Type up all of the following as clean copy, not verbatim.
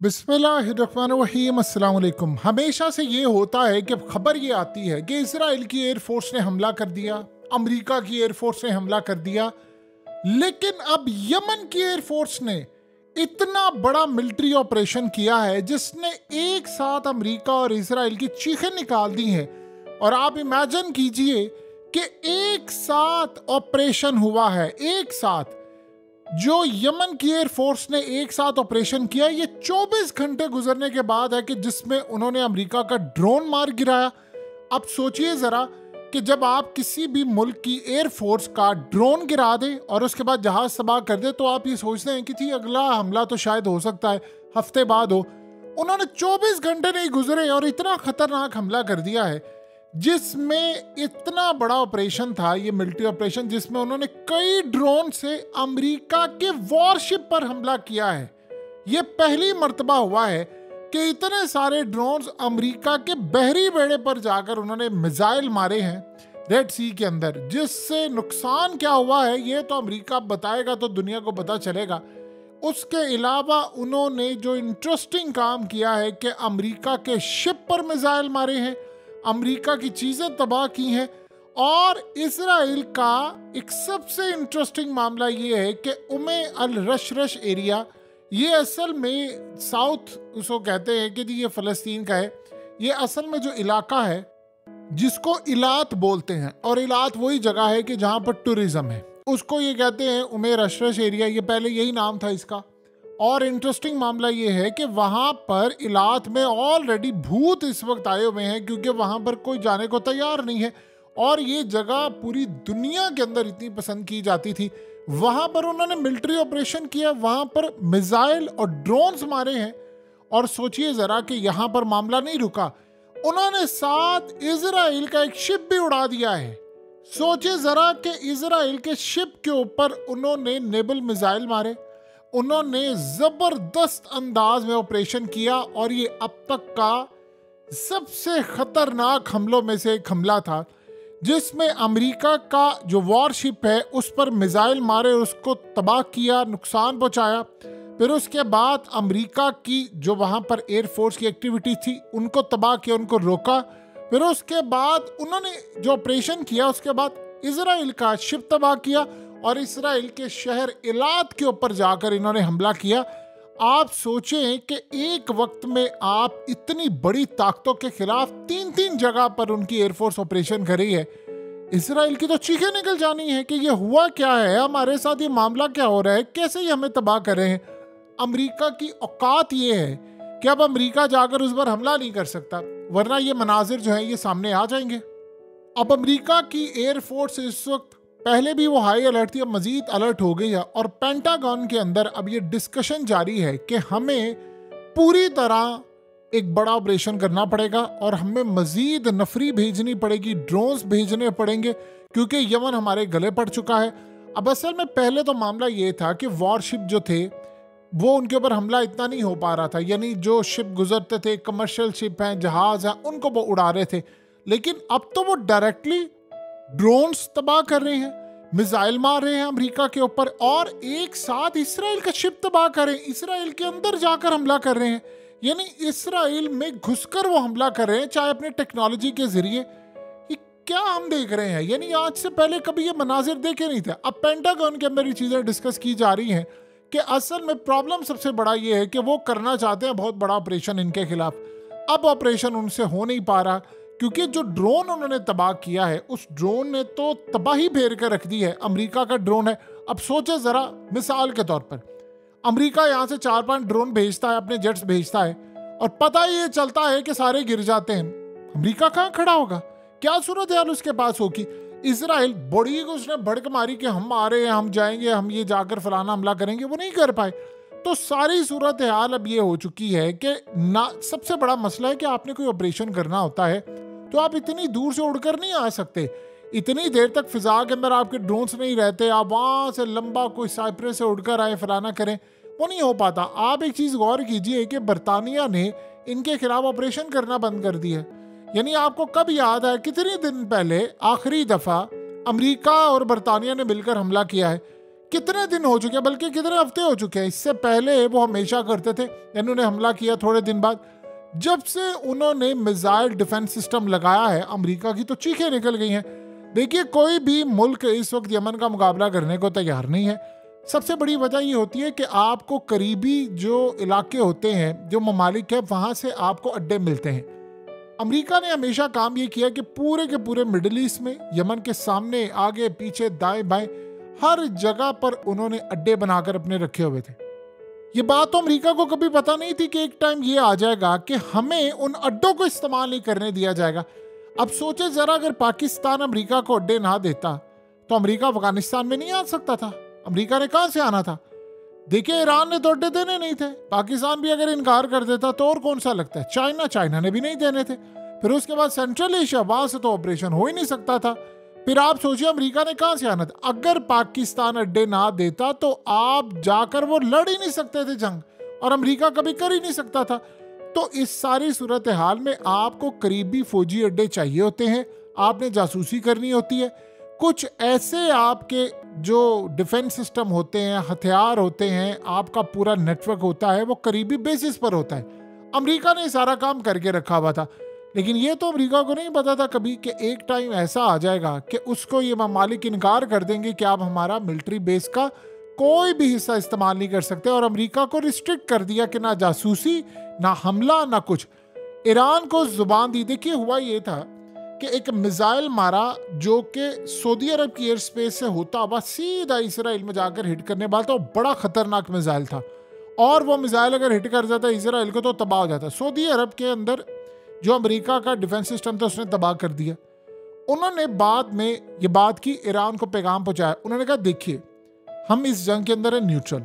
बिस्मिल्लाहिर्रहमानिर्रहीम, अस्सलाम वालेकुम। हमेशा से ये होता है कि खबर ये आती है कि इजराइल की एयरफोर्स ने हमला कर दिया, अमेरिका की एयरफोर्स ने हमला कर दिया, लेकिन अब यमन की एयरफोर्स ने इतना बड़ा मिलिट्री ऑपरेशन किया है जिसने एक साथ अमेरिका और इजराइल की चीखें निकाल दी हैं। और आप इमेजिन कीजिए कि एक साथ ऑपरेशन हुआ है, एक साथ जो यमन की एयरफोर्स ने एक साथ ऑपरेशन किया। ये 24 घंटे गुजरने के बाद है कि जिसमें उन्होंने अमेरिका का ड्रोन मार गिराया। अब सोचिए जरा कि जब आप किसी भी मुल्क की एयरफोर्स का ड्रोन गिरा दें और उसके बाद जहाज तबाह कर दे, तो आप ये सोचते हैं कि जी अगला हमला तो शायद हो सकता है हफ्ते बाद हो। उन्होंने 24 घंटे नहीं गुजरे और इतना खतरनाक हमला कर दिया है, जिसमें इतना बड़ा ऑपरेशन था, ये मिलिट्री ऑपरेशन, जिसमें उन्होंने कई ड्रोन से अमेरिका के वॉरशिप पर हमला किया है। ये पहली मर्तबा हुआ है कि इतने सारे ड्रोन्स अमेरिका के बहरी बेड़े पर जाकर उन्होंने मिसाइल मारे हैं रेड सी के अंदर। जिससे नुकसान क्या हुआ है ये तो अमेरिका बताएगा तो दुनिया को पता चलेगा। उसके अलावा उन्होंने जो इंटरेस्टिंग काम किया है कि अमेरिका के शिप पर मिसाइल मारे हैं, अमेरिका की चीजें तबाह की हैं। और इसराइल का एक सबसे इंटरेस्टिंग मामला ये है कि उमे अल रश एरिया, ये असल में साउथ उसको कहते हैं कि जी ये फ़लस्तीन का है। ये असल में जो इलाका है जिसको इलात बोलते हैं, और इलात वही जगह है कि जहाँ पर टूरिज्म है, उसको ये कहते हैं उमे रश एरिया। ये पहले यही नाम था इसका। और इंटरेस्टिंग मामला ये है कि वहाँ पर इलात में ऑलरेडी भूत इस वक्त आए हुए हैं, क्योंकि वहाँ पर कोई जाने को तैयार नहीं है। और ये जगह पूरी दुनिया के अंदर इतनी पसंद की जाती थी। वहाँ पर उन्होंने मिलिट्री ऑपरेशन किया, वहाँ पर मिसाइल और ड्रोन्स मारे हैं। और सोचिए ज़रा कि यहाँ पर मामला नहीं रुका, उन्होंने साथ इजराइल का एक शिप भी उड़ा दिया है। सोचिए ज़रा कि इजराइल के शिप के ऊपर उन्होंने नेवल मिसाइल मारे, उन्होंने जबरदस्त अंदाज में ऑपरेशन किया। और ये अब तक का सबसे खतरनाक हमलों में से एक हमला था, जिसमें अमेरिका का जो वॉरशिप है उस पर मिसाइल मारे, उसको तबाह किया, नुकसान पहुंचाया। फिर उसके बाद अमेरिका की जो वहां पर एयरफोर्स की एक्टिविटी थी उनको तबाह किया, उनको रोका। फिर उसके बाद उन्होंने जो ऑपरेशन किया, उसके बाद इजराइल का शिप तबाह किया और इसराइल के शहर इलात के ऊपर जाकर इन्होंने हमला किया। आप सोचें कि एक वक्त में आप इतनी बड़ी ताकतों के खिलाफ 3-3 जगह पर उनकी एयरफोर्स ऑपरेशन कर रही है। इसराइल की तो चीखें निकल जानी है कि ये हुआ क्या है, हमारे साथ ये मामला क्या हो रहा है, कैसे ये हमें तबाह कर रहे हैं। अमेरिका की औकात ये है कि अब अमेरिका जाकर उस पर हमला नहीं कर सकता, वरना ये मनाजिर जो है ये सामने आ जाएंगे। अब अमेरिका की एयरफोर्स इस वक्त, पहले भी वो हाई अलर्ट थी, अब मजीद अलर्ट हो गई है। और पेंटागन के अंदर अब ये डिस्कशन जारी है कि हमें पूरी तरह एक बड़ा ऑपरेशन करना पड़ेगा और हमें मजीद नफरी भेजनी पड़ेगी, ड्रोन्स भेजने पड़ेंगे, क्योंकि यमन हमारे गले पड़ चुका है। अब असल में पहले तो मामला ये था कि वॉरशिप जो थे वो उनके ऊपर हमला इतना नहीं हो पा रहा था, यानी जो शिप गुजरते थे, कमर्शियल शिप हैं, जहाज हैं, उनको वो उड़ा रहे थे। लेकिन अब तो वो डायरेक्टली ड्रोन्स तबाह कर रहे हैं, मिसाइल मार रहे हैं अमेरिका के ऊपर, और एक साथ इसराइल का शिप तबाह कर रहे हैं, इसराइल के अंदर जाकर हमला कर रहे हैं, यानी इसराइल में घुसकर वो हमला कर रहे हैं, चाहे अपने टेक्नोलॉजी के जरिए। ये क्या हम देख रहे हैं, यानी आज से पहले कभी ये मनाजिर देखे नहीं थे। अब पेंटागन के अंदर ये चीज़ें डिस्कस की जा रही हैं कि असल में प्रॉब्लम सबसे बड़ा ये है कि वो करना चाहते हैं बहुत बड़ा ऑपरेशन इनके खिलाफ। अब ऑपरेशन उनसे हो नहीं पा रहा, क्योंकि जो ड्रोन उन्होंने तबाह किया है उस ड्रोन ने तो तबाही फेर कर रख दी है। अमेरिका का ड्रोन है। अब सोचे जरा, मिसाल के तौर पर अमेरिका यहाँ से 4-5 ड्रोन भेजता है, अपने जेट्स भेजता है, और पता ही ये चलता है कि सारे गिर जाते हैं। अमेरिका कहाँ खड़ा होगा, क्या सूरत हाल उसके पास होगी। इसराइल बड़ी को उसने भड़क मारी कि हम आ रहे हैं, हम जाएंगे, हम ये जाकर फलाना हमला करेंगे, वो नहीं कर पाए। तो सारी सूरत हाल अब ये हो चुकी है कि ना, सबसे बड़ा मसला है कि आपने कोई ऑपरेशन करना होता है तो आप इतनी दूर से उड़कर नहीं आ सकते, इतनी देर तक फिजा के अंदर आपके ड्रोन्स नहीं रहते, आप वहाँ से लंबा कोई साइप्रस से उड़कर आए, फलाना करें, वो नहीं हो पाता। आप एक चीज़ गौर कीजिए कि बरतानिया ने इनके खिलाफ ऑपरेशन करना बंद कर दिया। यानी आपको कब याद है कितने दिन पहले आखिरी दफ़ा अमेरिका और बरतानिया ने मिलकर हमला किया है, कितने दिन हो चुके हैं, बल्कि कितने हफ्ते हो चुके हैं, इससे पहले वो हमेशा करते थे। इन्होंने हमला किया थोड़े दिन बाद, जब से उन्होंने मिसाइल डिफेंस सिस्टम लगाया है अमेरिका की तो चीखें निकल गई हैं। देखिए, कोई भी मुल्क इस वक्त यमन का मुकाबला करने को तैयार नहीं है। सबसे बड़ी वजह ये होती है कि आपको करीबी जो इलाके होते हैं, जो ममालिक है, वहाँ से आपको अड्डे मिलते हैं। अमेरिका ने हमेशा काम ये किया कि पूरे के पूरे मिडिल ईस्ट में, यमन के सामने, आगे पीछे, दाएं बाएं, हर जगह पर उन्होंने अड्डे बनाकर अपने रखे हुए थे। ये बात तो अमेरिका को कभी पता नहीं थी कि एक टाइम ये आ जाएगा कि हमें उन अड्डों को इस्तेमाल नहीं करने दिया जाएगा। अब सोचे जरा, अगर पाकिस्तान अमेरिका को अड्डे ना देता तो अमेरिका अफगानिस्तान में नहीं आ सकता था। अमेरिका ने कहां से आना था? देखिए, ईरान ने तो अड्डे देने नहीं थे। पाकिस्तान भी अगर इनकार कर देता तो और कौन सा लगता है, चाइना ने भी नहीं देने थे। फिर उसके बाद सेंट्रल एशिया, वहां से तो ऑपरेशन हो ही नहीं सकता था। फिर आप सोचिए अमेरिका ने कहां से आना था। अगर पाकिस्तान अड्डे ना देता तो आप जाकर वो लड़ ही नहीं सकते थे जंग, और अमेरिका कभी कर ही नहीं सकता था। तो इस सारी सूरत हाल में आपको करीबी फौजी अड्डे चाहिए होते हैं, आपने जासूसी करनी होती है। कुछ ऐसे आपके जो डिफेंस सिस्टम होते हैं, हथियार होते हैं, आपका पूरा नेटवर्क होता है, वो करीबी बेसिस पर होता है। अमेरिका ने सारा काम करके रखा हुआ था, लेकिन ये तो अमेरिका को नहीं पता था कभी कि एक टाइम ऐसा आ जाएगा कि उसको ये ममालिक इनकार कर देंगे कि आप हमारा मिलिट्री बेस का कोई भी हिस्सा इस्तेमाल नहीं कर सकते, और अमेरिका को रिस्ट्रिक्ट कर दिया कि ना जासूसी, ना हमला, ना कुछ। ईरान को जुबान दी। देखिए, हुआ ये था कि एक मिसाइल मारा जो कि सऊदी अरब की एयर स्पेस से होता हुआ सीधा इसराइल में जाकर हिट करने वाला था। बड़ा खतरनाक मिसाइल था, और वो मिसाइल अगर हिट कर जाता इसराइल को तो तबाह हो जाता। सऊदी अरब के अंदर जो अमेरिका का डिफेंस सिस्टम था उसने तबाह कर दिया। उन्होंने बाद में ये बात की, ईरान को पैगाम पहुंचाया। उन्होंने कहा, देखिए, हम इस जंग के अंदर है न्यूट्रल।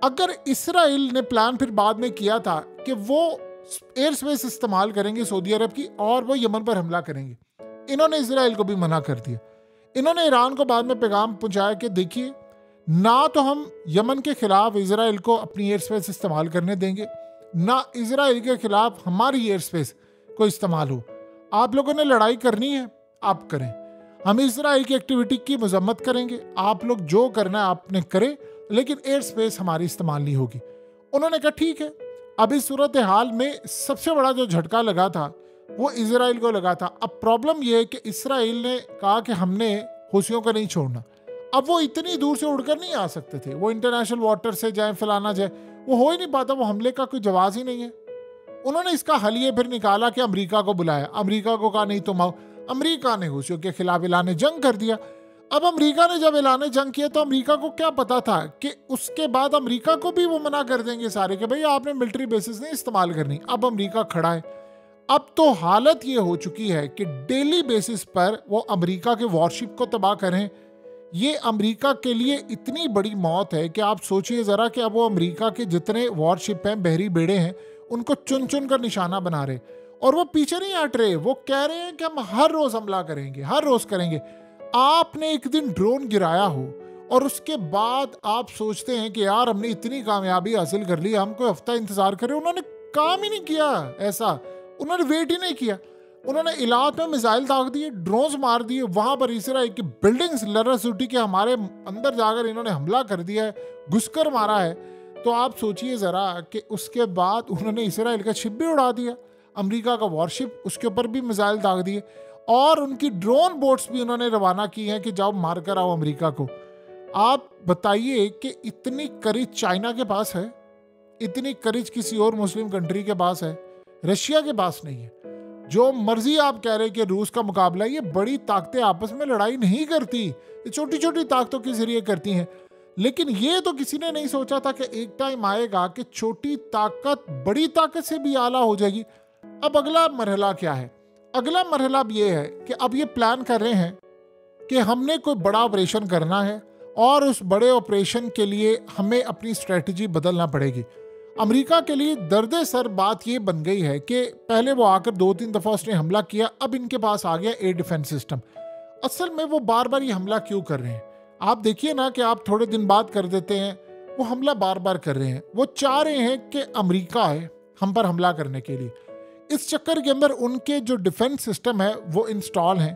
अगर इसराइल ने प्लान फिर बाद में किया था कि वो एयर स्पेस इस्तेमाल करेंगे सऊदी अरब की और वो यमन पर हमला करेंगे, इन्होंने इसराइल को भी मना कर दिया। इन्होंने ईरान को बाद में पैगाम पहुंचाया कि देखिए, ना तो हम यमन के खिलाफ इसराइल को अपनी एयर स्पेस इस्तेमाल करने देंगे, ना इसराइल के खिलाफ हमारी एयर स्पेस को इस्तेमाल हो। आप लोगों ने लड़ाई करनी है, आप करें, हम इसराइल की एक्टिविटी की मजम्मत करेंगे, आप लोग जो करना है आपने करें, लेकिन एयर स्पेस हमारी इस्तेमाल नहीं होगी। उन्होंने कहा ठीक है। अब इस सूरत हाल में सबसे बड़ा जो झटका लगा था वो इसराइल को लगा था। अब प्रॉब्लम यह है कि इसराइल ने कहा कि हमने हुसियों को नहीं छोड़ना। अब वो इतनी दूर से उड़कर नहीं आ सकते थे, वो इंटरनेशनल वाटर से जाए, फलाना जाए, वो हो ही नहीं पाता, वो हमले का कोई जवाब ही नहीं है। उन्होंने इसका हल ये फिर निकाला कि अमेरिका को बुलाया। अमेरिका को कहा नहीं तुम आओ। अमेरिका ने हुसियों के खिलाफ ऐलान जंग कर दिया। अब अमेरिका ने जब ऐलान जंग किया तो अमेरिका को क्या पता था कि उसके बाद अमेरिका को भी वो मना कर देंगे सारे कि भाई आपने मिलिट्री बेसिस नहीं इस्तेमाल करनी। अब अमेरिका खड़ा है। अब तो हालत ये हो चुकी है कि डेली बेसिस पर वो अमेरिका के वॉरशिप को तबाह करें। ये अमेरिका के लिए इतनी बड़ी मौत है कि आप सोचिए ज़रा कि अब वो अमेरिका के जितने वॉरशिप हैं, बहरी बेड़े हैं, उनको चुन चुन कर निशाना बना रहे, और वो पीछे नहीं हट रहे। वो कह रहे हैं कि हम हर रोज़ हमला करेंगे, हर रोज़ करेंगे। आपने एक दिन ड्रोन गिराया हो और उसके बाद आप सोचते हैं कि यार हमने इतनी कामयाबी हासिल कर ली, हम कोई हफ्ता इंतजार करें। उन्होंने काम ही नहीं किया ऐसा, उन्होंने वेट ही नहीं किया। उन्होंने इलाक में मिसाइल दाग दिए, ड्रोन्स मार दिए, वहां पर इसराइल की बिल्डिंग्स लर्रा-सूटी के हमारे अंदर जाकर इन्होंने हमला कर दिया है, घुसकर मारा है। तो आप सोचिए ज़रा कि उसके बाद उन्होंने इसराइल का शिप भी उड़ा दिया, अमेरिका का वॉरशिप, उसके ऊपर भी मिसाइल दाग दिए, और उनकी ड्रोन बोट्स भी उन्होंने रवाना की हैं कि जाओ मार कर आओ अमेरिका को। आप बताइए कि इतनी करेज चाइना के पास है, इतनी करेज किसी और मुस्लिम कंट्री के पास है, रशिया के पास नहीं है। जो मर्जी आप कह रहे कि रूस का मुकाबला, ये बड़ी ताकतें आपस में लड़ाई नहीं करती, ये छोटी छोटी ताकतों के जरिए करती हैं। लेकिन ये तो किसी ने नहीं सोचा था कि एक टाइम आएगा कि छोटी ताकत बड़ी ताकत से भी आला हो जाएगी। अब अगला मरहला क्या है? अगला मरहला अब ये है कि अब ये प्लान कर रहे हैं कि हमने कोई बड़ा ऑपरेशन करना है, और उस बड़े ऑपरेशन के लिए हमें अपनी स्ट्रेटजी बदलना पड़ेगी। अमेरिका के लिए दर्द सर बात ये बन गई है कि पहले वो आकर 2-3 दफ़ा उसने हमला किया, अब इनके पास आ गया एयर डिफेंस सिस्टम। असल में वो बार बार ये हमला क्यों कर रहे हैं? आप देखिए ना कि आप थोड़े दिन बाद कर देते हैं, वो हमला बार बार कर रहे हैं। वो चाह रहे हैं कि अमेरिका है हम पर हमला करने के लिए। इस चक्कर के अंदर उनके जो डिफेंस सिस्टम है वो इंस्टॉल हैं,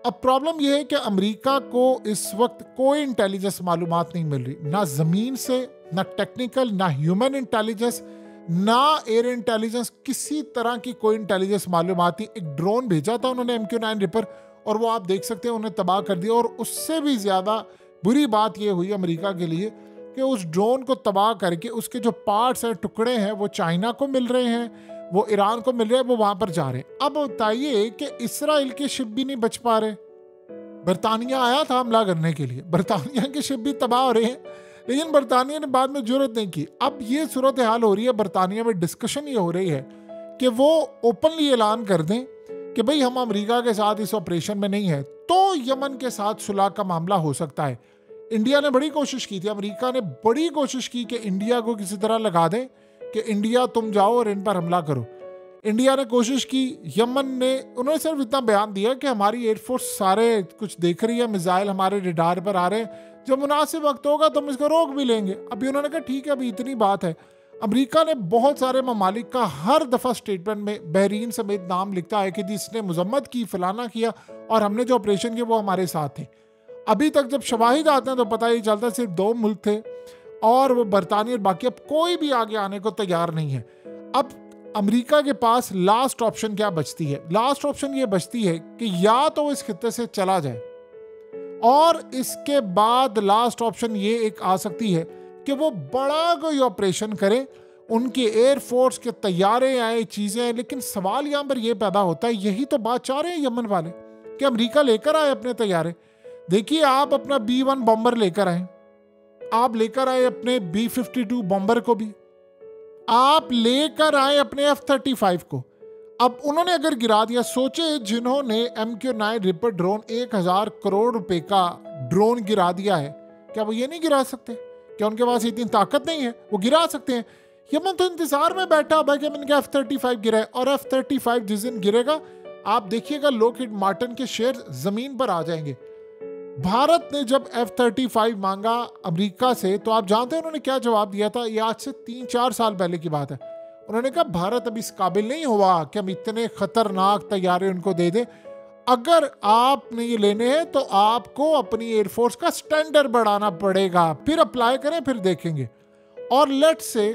अब प्रॉब्लम यह है कि अमेरिका को इस वक्त कोई इंटेलिजेंस मालूमात नहीं मिल रही, ना जमीन से, ना टेक्निकल, ना ह्यूमन इंटेलिजेंस, ना एयर इंटेलिजेंस, किसी तरह की कोई इंटेलिजेंस मालूमात नहीं। एक ड्रोन भेजा था उन्होंने MQ-9 रिपर, और वो आप देख सकते हैं उन्हें तबाह कर दिया। और उससे भी ज्यादा बुरी बात यह हुई अमेरिका के लिए कि उस ड्रोन को तबाह करके उसके जो पार्ट्स हैं, टुकड़े हैं, वो चाइना को मिल रहे हैं, वो ईरान को मिल रहे हैं, वो वहां पर जा रहे हैं। अब बताइए कि इस्राइल के शिप भी नहीं बच पा रहे। बरतानिया आया था हमला करने के लिए, बरतानिया के शिप भी तबाह हो रहे हैं, लेकिन बरतानिया ने बाद में जरूरत नहीं की। अब ये सूरत हाल हो रही है, बरतानिया में डिस्कशन ये हो रही है कि वो ओपनली ऐलान कर दें कि भाई हम अमेरिका के साथ इस ऑपरेशन में नहीं है, तो यमन के साथ सुलह का मामला हो सकता है। इंडिया ने बड़ी कोशिश की थी, अमेरिका ने बड़ी कोशिश की कि इंडिया को किसी तरह लगा दें कि इंडिया तुम जाओ और इन पर हमला करो। इंडिया ने कोशिश की, यमन ने, उन्होंने सिर्फ इतना बयान दिया कि हमारी एयरफोर्स सारे कुछ देख रही है, मिसाइल हमारे रडार पर आ रहे हैं, जब मुनासिब वक्त होगा तो हम इसको रोक भी लेंगे। अभी उन्होंने कहा ठीक है, अभी इतनी बात है। अमेरिका ने बहुत सारे ममालिक का हर दफ़ा स्टेटमेंट में बहरीन समेत नाम लिखता है कि जिसने मजम्मत की, फलाना किया, और हमने जो ऑपरेशन किया वो हमारे साथ थे। अभी तक जब शवाहिद आते हैं तो पता ही चलता सिर्फ 2 मुल्क थे, और वो बरतानिया, और बाकी अब कोई भी आगे आने को तैयार नहीं है। अब अमेरिका के पास लास्ट ऑप्शन क्या बचती है? लास्ट ऑप्शन ये बचती है कि या तो इस खित्ते से चला जाए, और इसके बाद लास्ट ऑप्शन ये एक आ सकती है कि वो बड़ा कोई ऑपरेशन करे, उनके एयरफोर्स के तैयारे आए, चीजें आए। लेकिन सवाल यहां पर यह पैदा होता है, यही तो बात चाह रहे हैं यमन वाले कि अमेरिका लेकर आए अपने तैयारे। देखिए, आप अपना B-1 बॉम्बर लेकर आए, आप लेकर आए अपने B-52 बॉम्बर को भी, आप लेकर आए अपने F-35 को। अब उन्होंने अगर गिरा दिया, सोचे जिन्होंने MQ-9 रिपर ड्रोन 1000 करोड़ रुपए का ड्रोन गिरा दिया है, क्या वो ये नहीं गिरा सकते? क्या उनके पास इतनी ताकत नहीं है? वो गिरा सकते हैं। यमन तो इंतजार में बैठा हुआ है कि इनका F-35 गिरा है, और F-35 जिस दिन गिरेगा आप देखिएगा लॉकहीड मार्टिन के शेयर जमीन पर आ जाएंगे। भारत ने जब F-35 मांगा अमेरिका से, तो आप जानते हैं उन्होंने क्या जवाब दिया था? ये आज से 3-4 साल पहले की बात है। उन्होंने कहा भारत अभी इस काबिल नहीं हुआ कि हम इतने खतरनाक तैयारे उनको दे दें। अगर आपने ये लेने हैं तो आपको अपनी एयरफोर्स का स्टैंडर्ड बढ़ाना पड़ेगा, फिर अप्लाई करें, फिर देखेंगे। और लेट्स से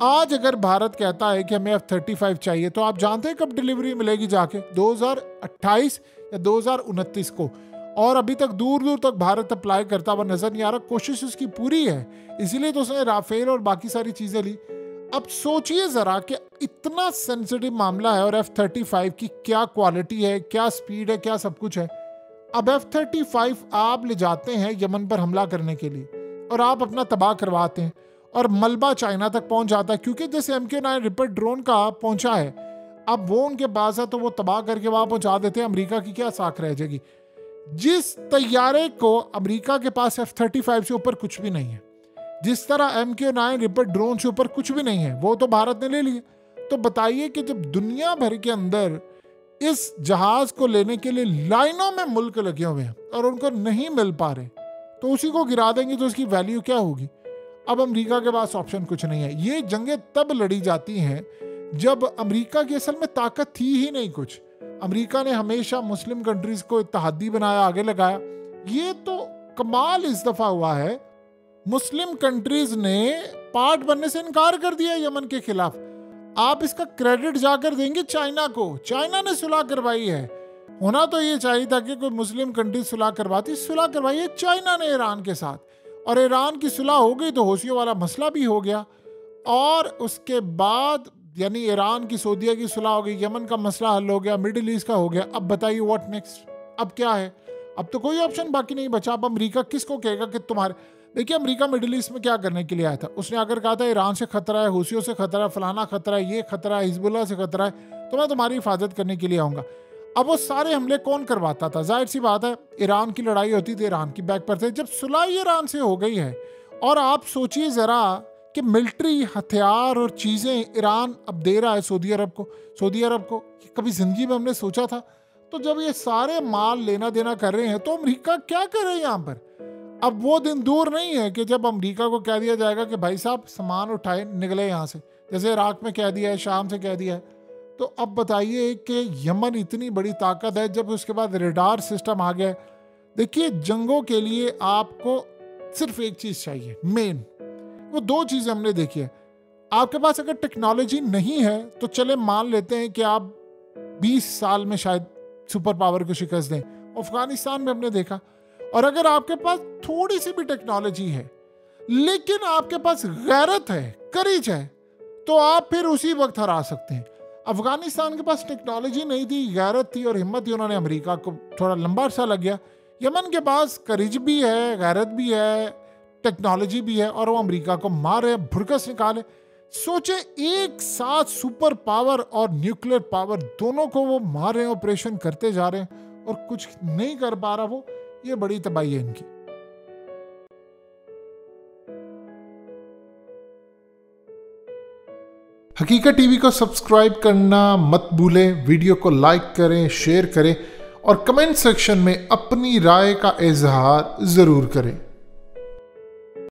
आज अगर भारत कहता है कि हमें F-35 चाहिए, तो आप जानते हैं कब डिलीवरी मिलेगी? जाके 2028 या 2029 को। और अभी तक दूर दूर तक भारत अप्लाई करता हुआ नजर नहीं आ रहा। कोशिश उसकी पूरी है, इसीलिए तो उसने राफेल और बाकी सारी चीजें ली। अब सोचिए जरा कि इतना सेंसिटिव मामला है, और F-35 की क्या क्वालिटी है, क्या स्पीड है, क्या सब कुछ है। अब F-35 आप ले जाते हैं यमन पर हमला करने के लिए, और आप अपना तबाह करवाते हैं, और मलबा चाइना तक पहुंच जाता है, क्योंकि जैसे MQ-9 रिपर ड्रोन का पहुंचा है, अब वो उनके पास है तो वो तबाह करके वहां पहुंचा देते हैं। अमेरिका की क्या साख रह जाएगी? जिस तैयारे को अमेरिका के पास F-35 से ऊपर कुछ भी नहीं है, जिस तरह MQ-9 रिपर ड्रोन से ऊपर कुछ भी नहीं है, वो तो भारत ने ले लिए। तो बताइए कि जब दुनिया भर के अंदर इस जहाज को लेने के लिए लाइनों में मुल्क लगे हुए हैं और उनको नहीं मिल पा रहे, तो उसी को गिरा देंगे तो उसकी वैल्यू क्या होगी? अब अमेरिका के पास ऑप्शन कुछ नहीं है। ये जंगें तब लड़ी जाती हैं जब अमेरिका की असल में ताकत थी ही नहीं कुछ। अमेरिका ने हमेशा मुस्लिम कंट्रीज को इत्तेहादी बनाया, आगे लगाया। ये तो कमाल इस दफा हुआ है, मुस्लिम कंट्रीज ने पार्ट बनने से इनकार कर दिया यमन के खिलाफ। आप इसका क्रेडिट जाकर देंगे चाइना को, चाइना ने सुलह करवाई है। होना तो ये चाहिए था कि कोई मुस्लिम कंट्री सुलह करवाती, सुलह करवाई है चाइना ने ईरान के साथ, और ईरान की सुलह हो गई तो हौसियों वाला मसला भी हो गया। और उसके बाद यानी ईरान की सऊदीया की सुलह हो गई, यमन का मसला हल हो गया, मिडिल ईस्ट का हो गया। अब बताइए व्हाट नेक्स्ट? अब क्या है? अब तो कोई ऑप्शन बाकी नहीं बचा। अब अमेरिका किसको कहेगा कि तुम्हारे, देखिए अमेरिका मिडिल ईस्ट में क्या करने के लिए आया था? उसने अगर कहा था ईरान से खतरा है, हूसियों से खतरा है, फलाना खतरा है, ये खतरा है, हिजबुल्लाह से खतरा है, तो मैं तुम्हारी हिफाजत करने के लिए आऊंगा। अब वो सारे हमले कौन करवाता था? जाहिर सी बात है, ईरान की लड़ाई होती थी, ईरान की बैक पर थे। जब सुलह ईरान से हो गई है, और आप सोचिए जरा कि मिलिट्री हथियार और चीजें ईरान अब दे रहा है सऊदी अरब को, कभी जिंदगी में हमने सोचा था? तो जब ये सारे माल लेना देना कर रहे हैं, तो अमेरिका क्या कर रहे हैं यहाँ पर? अब वो दिन दूर नहीं है कि जब अमेरिका को कह दिया जाएगा कि भाई साहब सामान उठाए, निकले यहाँ से, जैसे इराक में कह दिया है, शाम से कह दिया है। तो अब बताइए कि यमन इतनी बड़ी ताकत है, जब उसके बाद रेडार सिस्टम आ गया। देखिए, जंगों के लिए आपको सिर्फ एक चीज चाहिए, मेन वो दो चीजें हमने देखी है। आपके पास अगर टेक्नोलॉजी नहीं है तो चले मान लेते हैं कि आप 20 साल में शायद सुपर पावर को शिकस्त दें, अफगानिस्तान में हमने देखा। और अगर आपके पास थोड़ी सी भी टेक्नोलॉजी है लेकिन आपके पास गैरत है, करेज है, तो आप फिर उसी वक्त हरा सकते हैं। अफगानिस्तान के पास टेक्नोलॉजी नहीं थी, गैरत थी और हिम्मत थी, उन्होंने अमेरिका को थोड़ा लंबा अरसा लग गया। यमन के पास करेज भी है, गैरत भी है, टेक्नोलॉजी भी है और वो अमेरिका को मारे, भुरकस निकाले। सोचे एक साथ सुपर पावर और न्यूक्लियर पावर दोनों को वो मार रहे हैं, ऑपरेशन करते जा रहे हैं और कुछ नहीं कर पा रहा वो। ये बड़ी तबाही है इनकी। हकीकत टीवी को सब्सक्राइब करना मत भूलें, वीडियो को लाइक करें, शेयर करें और कमेंट सेक्शन में अपनी राय का इजहार जरूर करें।